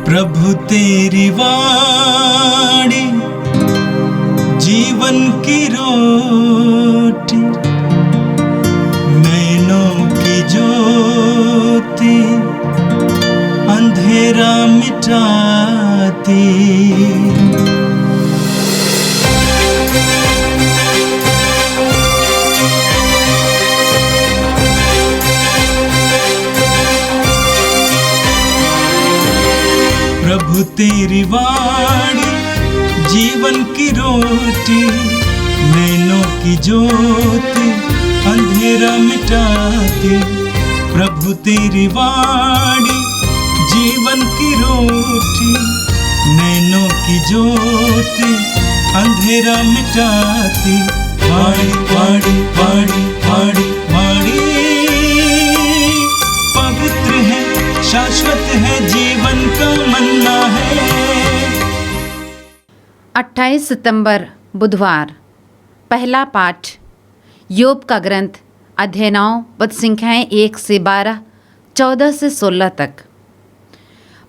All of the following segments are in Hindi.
प्रभु तेरी वाणी जीवन की रोटी, नैनों की ज्योति अंधेरा मिटाती। प्रभु तेरी वाणी जीवन की रोटी, नैनों की ज्योति अंधेरा मिटाती। प्रभु तेरी वाणी जीवन की रोटी, नैनों की ज्योति अंधेरा मिटाती। वाणी वाणी वाणी वाणी वाणी पवित्र है, शाश्वत है, जीवन का मन्ना है। 28 सितंबर बुधवार। पहला पाठ योग का ग्रंथ अध्याय 9 पद संख्याएं 1 से 12, 14 से 16 तक।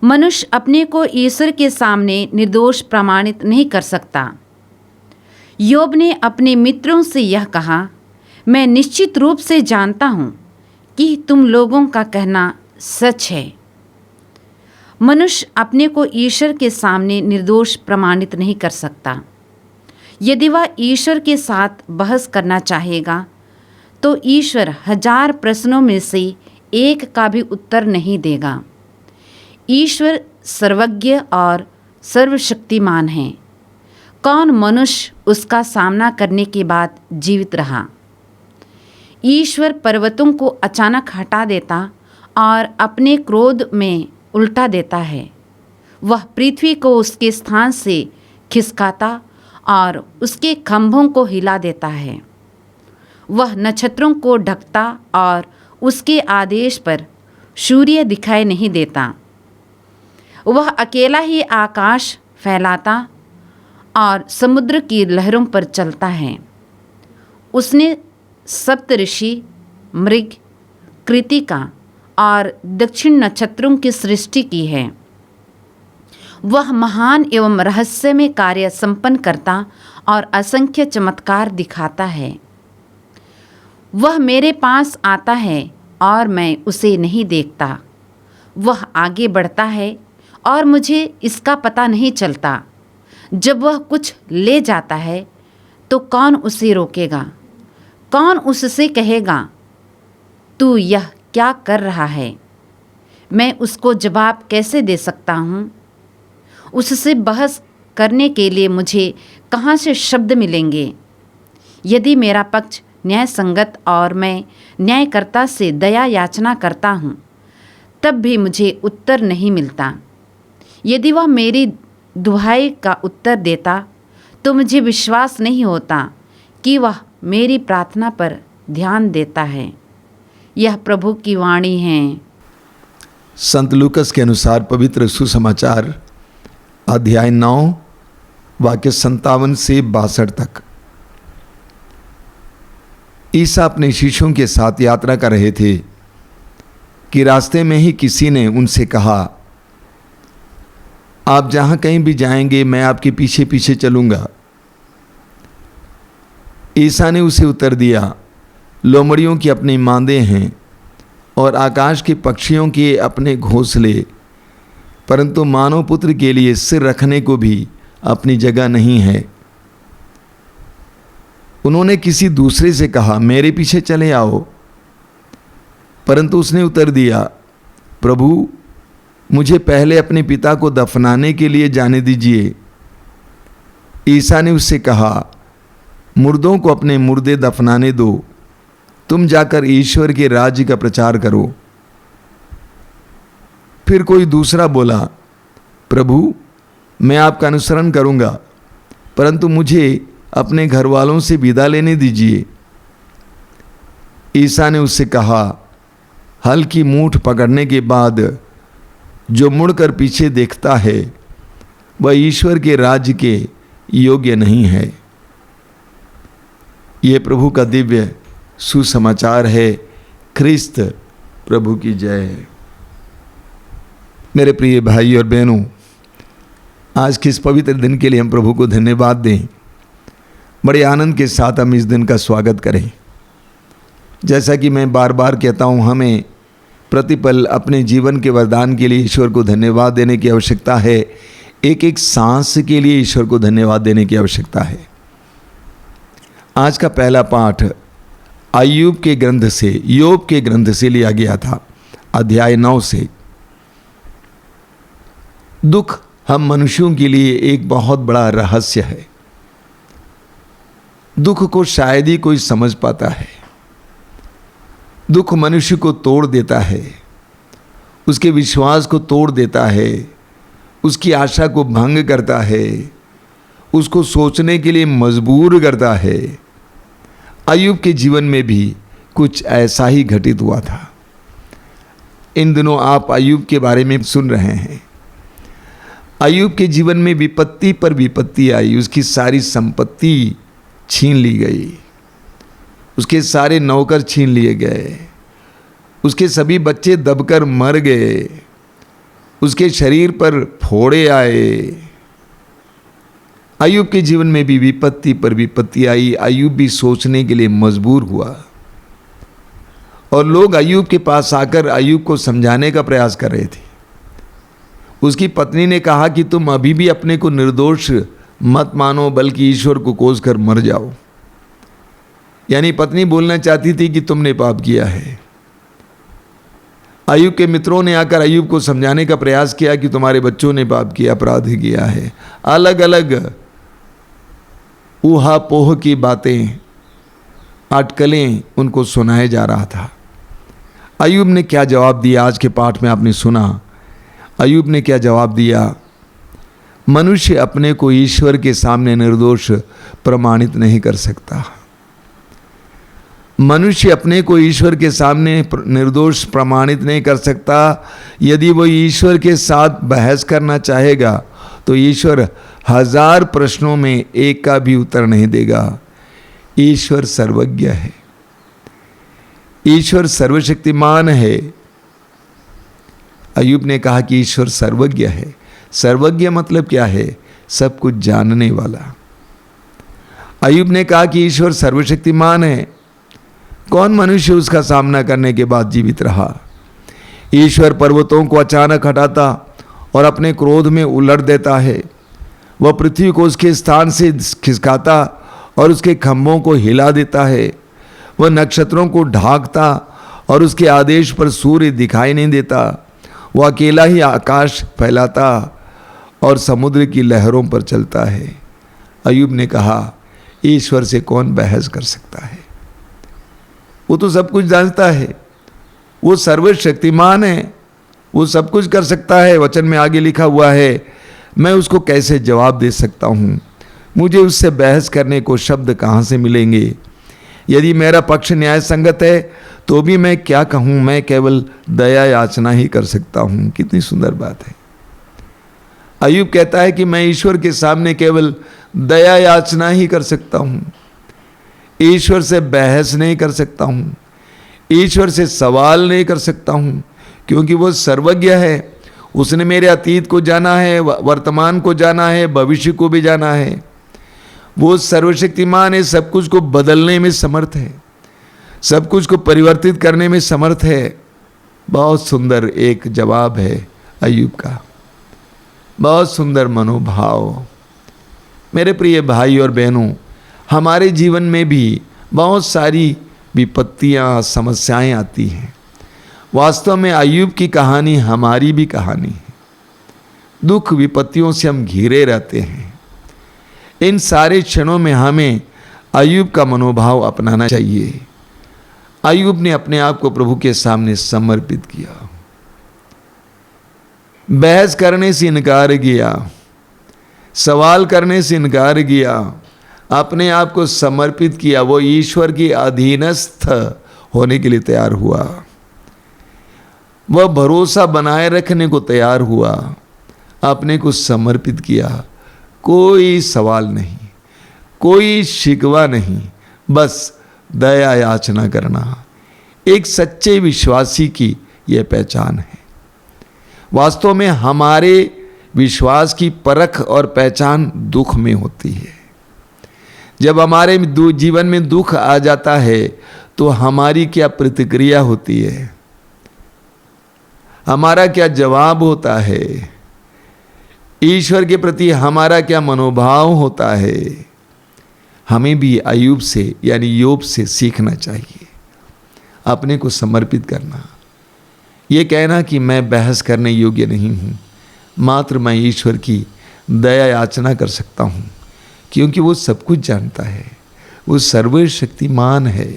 मनुष्य अपने को ईश्वर के सामने निर्दोष प्रमाणित नहीं कर सकता। योब ने अपने मित्रों से यह कहा, मैं निश्चित रूप से जानता हूँ कि तुम लोगों का कहना सच है। मनुष्य अपने को ईश्वर के सामने निर्दोष प्रमाणित नहीं कर सकता। यदि वह ईश्वर के साथ बहस करना चाहेगा तो ईश्वर 1000 प्रश्नों में से एक का भी उत्तर नहीं देगा। ईश्वर सर्वज्ञ और सर्वशक्तिमान है। कौन मनुष्य उसका सामना करने के बाद जीवित रहा? ईश्वर पर्वतों को अचानक हटा देता और अपने क्रोध में उल्टा देता है। वह पृथ्वी को उसके स्थान से खिसकाता और उसके खंभों को हिला देता है। वह नक्षत्रों को ढकता और उसके आदेश पर सूर्य दिखाई नहीं देता। वह अकेला ही आकाश फैलाता और समुद्र की लहरों पर चलता है। उसने सप्तऋषि, मृग, कृतिका और दक्षिण नक्षत्रों की सृष्टि की है। वह महान एवं रहस्यमय कार्य संपन्न करता और असंख्य चमत्कार दिखाता है। वह मेरे पास आता है और मैं उसे नहीं देखता। वह आगे बढ़ता है और मुझे इसका पता नहीं चलता। जब वह कुछ ले जाता है तो कौन उसे रोकेगा? कौन उससे कहेगा, तू यह क्या कर रहा है? मैं उसको जवाब कैसे दे सकता हूँ? उससे बहस करने के लिए मुझे कहाँ से शब्द मिलेंगे? यदि मेरा पक्ष न्याय संगत और मैं न्यायकर्ता से दया याचना करता हूँ, तब भी मुझे उत्तर नहीं मिलता। यदि वह मेरी दुहाई का उत्तर देता तो मुझे विश्वास नहीं होता कि वह मेरी प्रार्थना पर ध्यान देता है। यह प्रभु की वाणी है। संत लूकस के अनुसार पवित्र सुसमाचार अध्याय 9 वाक्य 57 से 62 तक। ईसा अपने शिष्यों के साथ यात्रा कर रहे थे कि रास्ते में ही किसी ने उनसे कहा, आप जहाँ कहीं भी जाएंगे मैं आपके पीछे पीछे चलूँगा। ईसा ने उसे उत्तर दिया, लोमड़ियों की अपनी मांदें हैं और आकाश के पक्षियों के अपने घोंसले, परंतु मानव पुत्र के लिए सिर रखने को भी अपनी जगह नहीं है। उन्होंने किसी दूसरे से कहा, मेरे पीछे चले आओ। परंतु उसने उत्तर दिया, प्रभु मुझे पहले अपने पिता को दफनाने के लिए जाने दीजिए। ईसा ने उससे कहा, मुर्दों को अपने मुर्दे दफनाने दो, तुम जाकर ईश्वर के राज्य का प्रचार करो। फिर कोई दूसरा बोला, प्रभु मैं आपका अनुसरण करूंगा, परंतु मुझे अपने घर वालों से विदा लेने दीजिए। ईसा ने उससे कहा, हल की मूठ पकड़ने के बाद जो मुड़कर पीछे देखता है वह ईश्वर के राज्य के योग्य नहीं है। ये प्रभु का दिव्य सुसमाचार है। ख्रिस्त प्रभु की जय है। मेरे प्रिय भाई और बहनों, आज के इस पवित्र दिन के लिए हम प्रभु को धन्यवाद दें। बड़े आनंद के साथ हम इस दिन का स्वागत करें। जैसा कि मैं बार बार कहता हूँ, हमें प्रतिपल अपने जीवन के वरदान के लिए ईश्वर को धन्यवाद देने की आवश्यकता है। एक एक सांस के लिए ईश्वर को धन्यवाद देने की आवश्यकता है। आज का पहला पाठ अय्यूब के ग्रंथ से, योग के ग्रंथ से लिया गया था, अध्याय 9 से। दुख हम मनुष्यों के लिए एक बहुत बड़ा रहस्य है। दुख को शायद ही कोई समझ पाता है। दुख मनुष्य को तोड़ देता है, उसके विश्वास को तोड़ देता है, उसकी आशा को भंग करता है, उसको सोचने के लिए मजबूर करता है। अय्यूब के जीवन में भी कुछ ऐसा ही घटित हुआ था। इन दिनों आप अय्यूब के बारे में सुन रहे हैं। अय्यूब के जीवन में विपत्ति पर विपत्ति आई। उसकी सारी संपत्ति छीन ली गई, उसके सारे नौकर छीन लिए गए, उसके सभी बच्चे दबकर मर गए, उसके शरीर पर फोड़े आए। अय्यूब के जीवन में भी विपत्ति पर विपत्ति आई। अय्यूब भी सोचने के लिए मजबूर हुआ और लोग अय्यूब के पास आकर अय्यूब को समझाने का प्रयास कर रहे थे। उसकी पत्नी ने कहा कि तुम अभी भी अपने को निर्दोष मत मानो, बल्कि ईश्वर को कोस कर मर जाओ। यानी पत्नी बोलना चाहती थी कि तुमने पाप किया है। अय्यूब के मित्रों ने आकर अय्यूब को समझाने का प्रयास किया कि तुम्हारे बच्चों ने पाप किया, अपराध किया है। अलग अलग ऊहापोह की बातें, अटकलें उनको सुनाए जा रहा था। अय्यूब ने क्या जवाब दिया, आज के पाठ में आपने सुना। अय्यूब ने क्या जवाब दिया? मनुष्य अपने को ईश्वर के सामने निर्दोष प्रमाणित नहीं कर सकता। मनुष्य अपने को ईश्वर के सामने निर्दोष प्रमाणित नहीं कर सकता। यदि वो ईश्वर के साथ बहस करना चाहेगा तो ईश्वर 1000 प्रश्नों में एक का भी उत्तर नहीं देगा। ईश्वर सर्वज्ञ है, ईश्वर सर्वशक्तिमान है। अय्यूब ने कहा कि ईश्वर सर्वज्ञ है। सर्वज्ञ मतलब क्या है? सब कुछ जानने वाला। अय्यूब ने कहा कि ईश्वर सर्वशक्तिमान है। कौन मनुष्य उसका सामना करने के बाद जीवित रहा? ईश्वर पर्वतों को अचानक हटाता और अपने क्रोध में उलट देता है। वह पृथ्वी को उसके स्थान से खिसकाता और उसके खंभों को हिला देता है। वह नक्षत्रों को ढांकता और उसके आदेश पर सूर्य दिखाई नहीं देता। वह अकेला ही आकाश फैलाता और समुद्र की लहरों पर चलता है। अय्यूब ने कहा, ईश्वर से कौन बहस कर सकता है? वो तो सब कुछ जानता है, वो सर्वशक्तिमान है, वो सब कुछ कर सकता है। वचन में आगे लिखा हुआ है, मैं उसको कैसे जवाब दे सकता हूँ? मुझे उससे बहस करने को शब्द कहाँ से मिलेंगे? यदि मेरा पक्ष न्याय संगत है तो भी मैं क्या कहूँ? मैं केवल दया याचना ही कर सकता हूँ। कितनी सुंदर बात है। अय्यूब कहता है कि मैं ईश्वर के सामने केवल दया याचना ही कर सकता हूँ, ईश्वर से बहस नहीं कर सकता हूँ, ईश्वर से सवाल नहीं कर सकता हूँ, क्योंकि वो सर्वज्ञ है। उसने मेरे अतीत को जाना है, वर्तमान को जाना है, भविष्य को भी जाना है। वो सर्वशक्तिमान है, सब कुछ को बदलने में समर्थ है, सब कुछ को परिवर्तित करने में समर्थ है। बहुत सुंदर एक जवाब है अय्यूब का, बहुत सुंदर मनोभाव। मेरे प्रिय भाई और बहनों, हमारे जीवन में भी बहुत सारी विपत्तियां, समस्याएं आती हैं। वास्तव में अय्यूब की कहानी हमारी भी कहानी है। दुख विपत्तियों से हम घिरे रहते हैं। इन सारे क्षणों में हमें अय्यूब का मनोभाव अपनाना चाहिए। अय्यूब ने अपने आप को प्रभु के सामने समर्पित किया, बहस करने से इनकार किया, सवाल करने से इनकार किया, अपने आप को समर्पित किया। वो ईश्वर की अधीनस्थ होने के लिए तैयार हुआ, वह भरोसा बनाए रखने को तैयार हुआ, अपने को समर्पित किया। कोई सवाल नहीं, कोई शिकवा नहीं, बस दया याचना करना। एक सच्चे विश्वासी की यह पहचान है। वास्तव में हमारे विश्वास की परख और पहचान दुख में होती है। जब हमारे जीवन में दुख आ जाता है तो हमारी क्या प्रतिक्रिया होती है, हमारा क्या जवाब होता है, ईश्वर के प्रति हमारा क्या मनोभाव होता है, हमें भी अय्यूब से यानी योब से सीखना चाहिए। अपने को समर्पित करना, ये कहना कि मैं बहस करने योग्य नहीं हूँ, मात्र मैं ईश्वर की दया याचना कर सकता हूँ, क्योंकि वो सब कुछ जानता है, वो सर्वशक्तिमान है।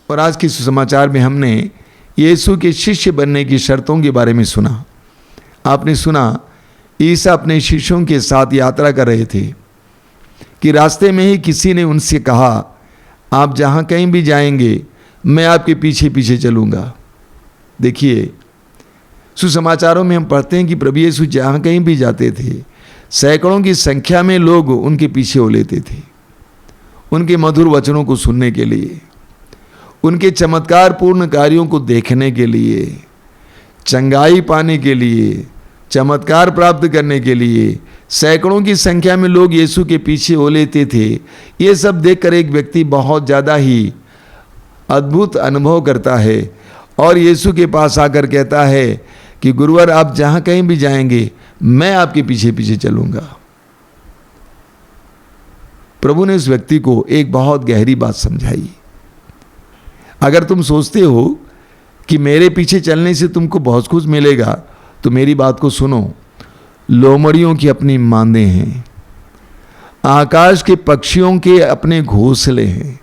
और आज के सुसमाचार में हमने यीशु के शिष्य बनने की शर्तों के बारे में सुना। आपने सुना ईसा अपने शिष्यों के साथ यात्रा कर रहे थे कि रास्ते में ही किसी ने उनसे कहा, आप जहाँ कहीं भी जाएंगे मैं आपके पीछे पीछे चलूँगा। देखिए, सुसमाचारों में हम पढ़ते हैं कि प्रभु यीशु जहाँ कहीं भी जाते थे, सैकड़ों की संख्या में लोग उनके पीछे हो लेते थे, उनके मधुर वचनों को सुनने के लिए, उनके चमत्कारपूर्ण कार्यों को देखने के लिए, चंगाई पाने के लिए, चमत्कार प्राप्त करने के लिए सैकड़ों की संख्या में लोग यीशु के पीछे हो लेते थे। ये सब देखकर एक व्यक्ति बहुत ज़्यादा ही अद्भुत अनुभव करता है और यीशु के पास आकर कहता है कि गुरुवर, आप जहाँ कहीं भी जाएंगे मैं आपके पीछे पीछे चलूँगा। प्रभु ने उस व्यक्ति को एक बहुत गहरी बात समझाई। अगर तुम सोचते हो कि मेरे पीछे चलने से तुमको बहुत कुछ मिलेगा, तो मेरी बात को सुनो। लोमड़ियों की अपनी मांदें हैं, आकाश के पक्षियों के अपने घोंसले हैं,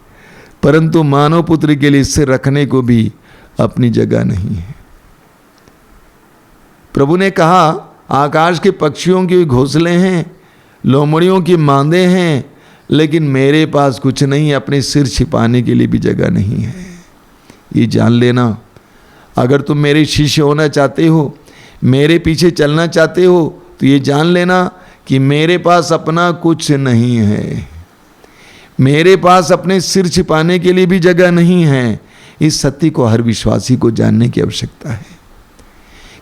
परंतु मानव पुत्र के लिए इसे रखने को भी अपनी जगह नहीं है। प्रभु ने कहा, आकाश के पक्षियों के घोंसले हैं, लोमड़ियों की मांदें हैं, लेकिन मेरे पास कुछ नहीं, अपने सिर छिपाने के लिए भी जगह नहीं है। ये जान लेना, अगर तुम मेरे शिष्य होना चाहते हो, मेरे पीछे चलना चाहते हो, तो ये जान लेना कि मेरे पास अपना कुछ नहीं है, मेरे पास अपने सिर छिपाने के लिए भी जगह नहीं है। इस सत्य को हर विश्वासी को जानने की आवश्यकता है।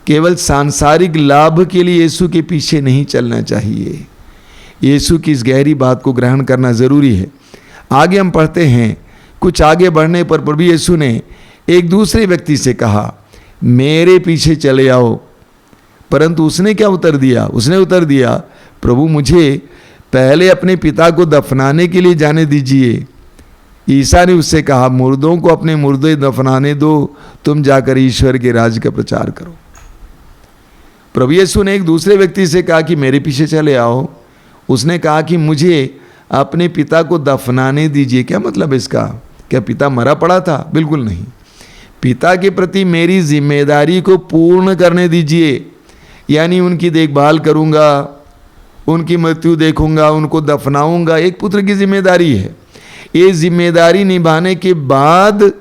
केवल सांसारिक लाभ के लिए यीशु के पीछे नहीं चलना चाहिए। यीशु की इस गहरी बात को ग्रहण करना जरूरी है। आगे हम पढ़ते हैं, कुछ आगे बढ़ने पर प्रभु यीशु ने एक दूसरे व्यक्ति से कहा, मेरे पीछे चले आओ। परंतु उसने क्या उत्तर दिया? उसने उत्तर दिया, प्रभु मुझे पहले अपने पिता को दफनाने के लिए जाने दीजिए। ईसा ने उससे कहा, मुर्दों को अपने मुर्दे दफनाने दो, तुम जाकर ईश्वर के राज्य का प्रचार करो। प्रभु यीशु ने एक दूसरे व्यक्ति से कहा कि मेरे पीछे चले आओ। उसने कहा कि मुझे अपने पिता को दफनाने दीजिए। क्या मतलब इसका? क्या पिता मरा पड़ा था? बिल्कुल नहीं। पिता के प्रति मेरी जिम्मेदारी को पूर्ण करने दीजिए, यानी उनकी देखभाल करूंगा, उनकी मृत्यु देखूंगा, उनको दफनाऊंगा। एक पुत्र की जिम्मेदारी है। ये जिम्मेदारी निभाने के बाद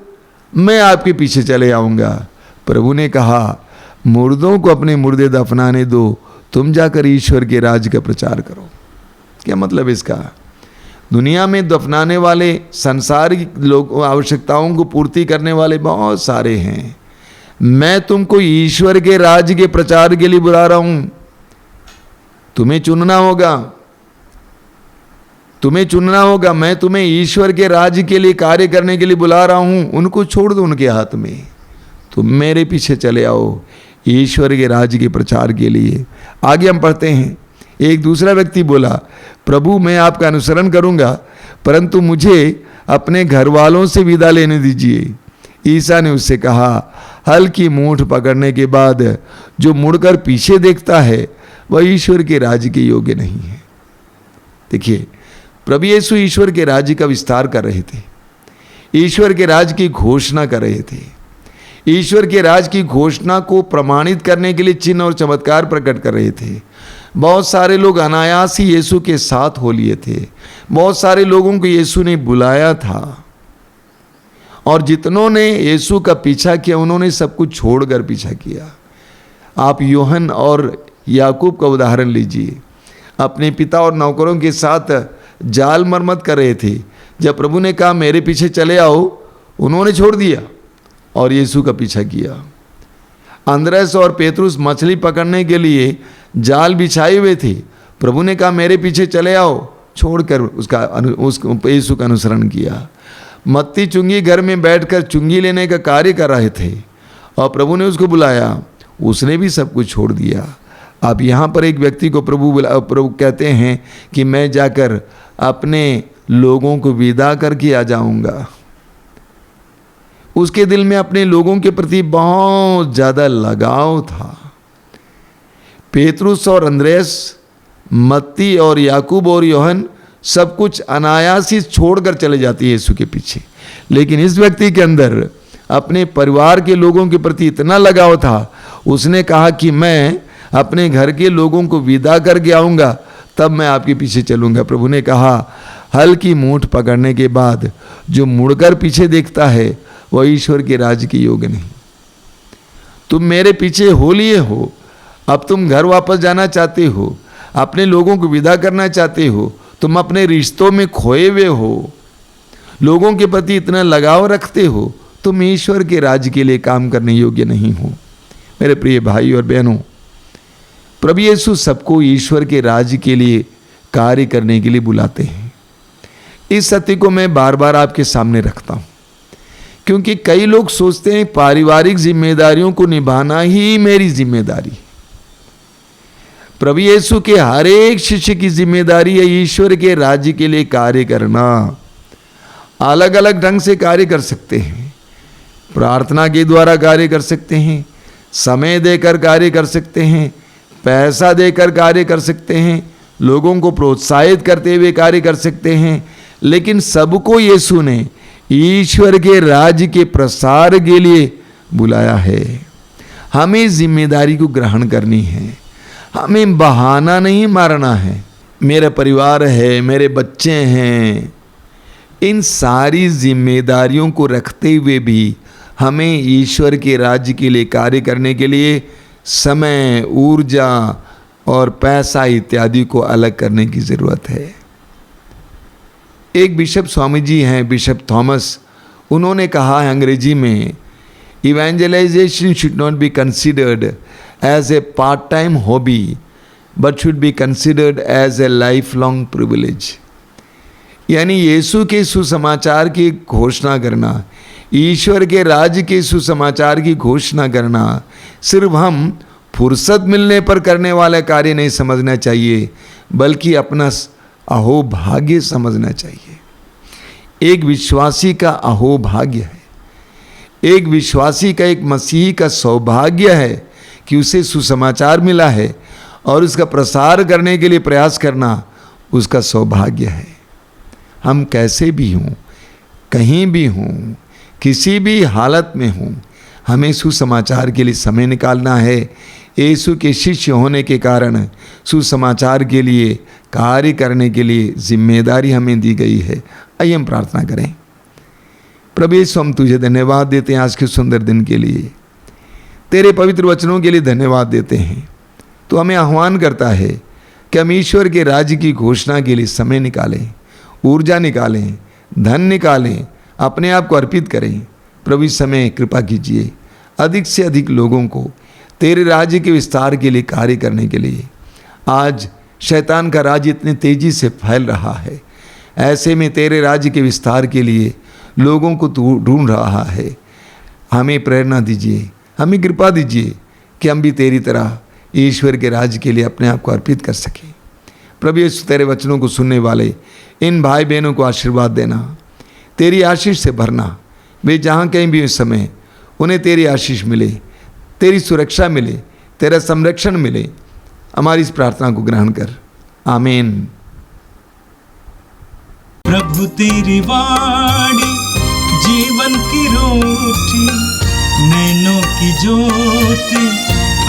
मैं आपके पीछे चले आऊंगा। प्रभु ने कहा, मुर्दों को अपने मुर्दे दफनाने दो, तुम जाकर ईश्वर के राज्य का प्रचार करो। क्या मतलब इसका? दुनिया में दफनाने वाले, संसारिक लोग आवश्यकताओं को पूर्ति करने वाले बहुत सारे हैं। मैं तुमको ईश्वर के राज्य के प्रचार के लिए बुला रहा हूं। तुम्हें चुनना होगा, तुम्हें चुनना होगा। मैं तुम्हें ईश्वर के राज्य के लिए कार्य करने के लिए बुला रहा हूं। उनको छोड़ दो उनके हाथ में, तुम मेरे पीछे चले आओ ईश्वर के राज्य के प्रचार के लिए। आगे हम पढ़ते हैं, एक दूसरा व्यक्ति बोला, प्रभु मैं आपका अनुसरण करूंगा, परंतु मुझे अपने घर वालों से विदा लेने दीजिए। ईसा ने उससे कहा, हल की मूठ पकड़ने के बाद जो मुड़कर पीछे देखता है वह ईश्वर के राज्य के योग्य नहीं है। देखिए, प्रभु यीशु ईश्वर के राज्य का विस्तार कर रहे थे, ईश्वर के राज्य की घोषणा कर रहे थे। ईश्वर के राज्य की घोषणा को प्रमाणित करने के लिए चिन्ह और चमत्कार प्रकट कर रहे थे। बहुत सारे लोग अनायास ही यीशु के साथ हो लिए थे। बहुत सारे लोगों को यीशु ने बुलाया था, और जितनों ने यीशु का पीछा किया उन्होंने सब कुछ छोड़कर पीछा किया। आप यूहन्ना और याकूब का उदाहरण लीजिए। अपने पिता और नौकरों के साथ जाल मरम्मत कर रहे थे। जब प्रभु ने कहा मेरे पीछे चले आओ, उन्होंने छोड़ दिया और यीशु का पीछा किया। अंद्रस और पेतरुस मछली पकड़ने के लिए जाल बिछाए हुए थे। प्रभु ने कहा मेरे पीछे चले आओ, छोड़कर यीशु का अनुसरण किया। मत्ती चुंगी घर में बैठकर चुंगी लेने का कार्य कर रहे थे और प्रभु ने उसको बुलाया, उसने भी सब कुछ छोड़ दिया। अब यहाँ पर एक व्यक्ति को प्रभु कहते हैं कि मैं जाकर अपने लोगों को विदा करके आ जाऊंगा। उसके दिल में अपने लोगों के प्रति बहुत ज़्यादा लगाव था। पेतरुस और अंद्रयास, मत्ती और याकूब और योहन सब कुछ अनायास ही छोड़कर चले जाती है यीशु के पीछे, लेकिन इस व्यक्ति के अंदर अपने परिवार के लोगों के प्रति इतना लगाव था, उसने कहा कि मैं अपने घर के लोगों को विदा करके आऊँगा, तब मैं आपके पीछे चलूँगा। प्रभु ने कहा हल की मूठ पकड़ने के बाद जो मुड़कर पीछे देखता है वह ईश्वर के राज्य के योग्य नहीं। तुम मेरे पीछे हो लिए हो, अब तुम घर वापस जाना चाहते हो, अपने लोगों को विदा करना चाहते हो, तुम अपने रिश्तों में खोए हुए हो, लोगों के प्रति इतना लगाव रखते हो, तुम ईश्वर के राज्य के लिए काम करने योग्य नहीं हो। मेरे प्रिय भाई और बहनों, प्रभु यीशु सबको ईश्वर के राज्य के लिए कार्य करने के लिए बुलाते हैं। इस सत्य को मैं बार बार आपके सामने रखता हूँ, क्योंकि कई लोग सोचते हैं पारिवारिक जिम्मेदारियों को निभाना ही मेरी जिम्मेदारी। प्रभु यीशु के हर एक शिष्य की जिम्मेदारी है ईश्वर के राज्य के लिए कार्य करना। अलग अलग ढंग से कार्य कर सकते हैं, प्रार्थना के द्वारा कार्य कर सकते हैं, समय देकर कार्य कर सकते हैं, पैसा देकर कार्य कर सकते हैं, लोगों को प्रोत्साहित करते हुए कार्य कर सकते हैं, लेकिन सबको यीशु ने ईश्वर के राज्य के प्रसार के लिए बुलाया है। हमें जिम्मेदारी को ग्रहण करनी है, हमें बहाना नहीं मारना है। मेरा परिवार है, मेरे बच्चे हैं, इन सारी जिम्मेदारियों को रखते हुए भी हमें ईश्वर के राज्य के लिए कार्य करने के लिए समय, ऊर्जा और पैसा इत्यादि को अलग करने की ज़रूरत है। एक बिशप स्वामी जी हैं, बिशप थॉमस, उन्होंने कहा है अंग्रेजी में, evangelisation should not be considered as a part time hobby but should be considered as a life long privilege. यानी यीशु के सुसमाचार की घोषणा करना, ईश्वर के राज्य के सुसमाचार की घोषणा करना सिर्फ हम फुर्सत मिलने पर करने वाला कार्य नहीं समझना चाहिए, बल्कि अपना अहोभाग्य समझना चाहिए। एक विश्वासी का अहोभाग्य है, एक विश्वासी का, एक मसीही का सौभाग्य है कि उसे सुसमाचार मिला है और उसका प्रसार करने के लिए प्रयास करना उसका सौभाग्य है। हम कैसे भी हों, कहीं भी हों, किसी भी हालत में हों, हमें सुसमाचार के लिए समय निकालना है। यीशु के शिष्य होने के कारण सुसमाचार के लिए कार्य करने के लिए जिम्मेदारी हमें दी गई है। आइए हम प्रार्थना करें। प्रभु यीशु, हम तुझे धन्यवाद देते हैं आज के सुंदर दिन के लिए, तेरे पवित्र वचनों के लिए धन्यवाद देते हैं। तो हमें आह्वान करता है कि हम ईश्वर के राज्य की घोषणा के लिए समय निकालें, ऊर्जा निकालें, धन निकालें, अपने आप को अर्पित करें। प्रभु इस समय कृपा कीजिए, अधिक से अधिक लोगों को तेरे राज्य के विस्तार के लिए कार्य करने के लिए। आज शैतान का राज्य इतनी तेजी से फैल रहा है, ऐसे में तेरे राज्य के विस्तार के लिए लोगों को तू ढूंढ रहा है। हमें प्रेरणा दीजिए, हमें कृपा दीजिए कि हम भी तेरी तरह ईश्वर के राज्य के लिए अपने आप को अर्पित कर सकें। प्रभु यीशु, तेरे वचनों को सुनने वाले इन भाई बहनों को आशीर्वाद देना, तेरी आशीष से भरना। वे जहाँ कहीं भी इस समय उन्हें तेरी आशीष मिले, तेरी सुरक्षा मिले, तेरा संरक्षण मिले। हमारी इस प्रार्थना को ग्रहण कर, आमीन। प्रभु तेरी वाणी जीवन की रोटी, नैनों की ज्योति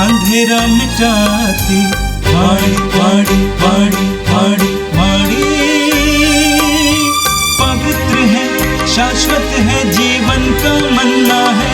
अंधेरा मिटाती। वाणी वाणी वाणी वाणी वाणी पवित्र है, शाश्वत है, जीवन का मन्ना है।